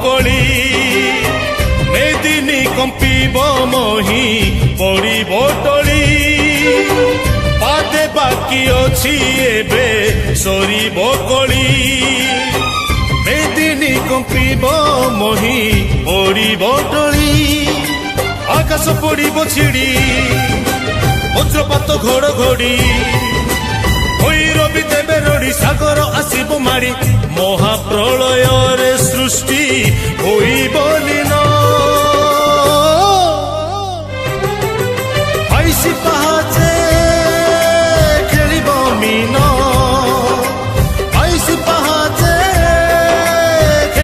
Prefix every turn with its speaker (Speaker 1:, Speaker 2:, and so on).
Speaker 1: କଳି ମେଦିନୀ କମ୍ପିବ ମହି ପଡ଼ିବ ଟଳି ପାଦେ ବାକି ଅଛି ଏବେ ସରିବ କଳି ମେଦିନୀ କମ୍ପିବ ମହି ପଡ଼ିବ ଟଳି ଆକାଶ ପଡ଼ିବ ଛିଡ଼ି ବଜ୍ରପାତ ଘଡ଼ଘଡ଼ି ଭୈରବୀ ଦେବେ ରଡ଼ି ସାଗର ଆସିବ ମାଡ଼ି ମହାପ୍ରଳୟରେ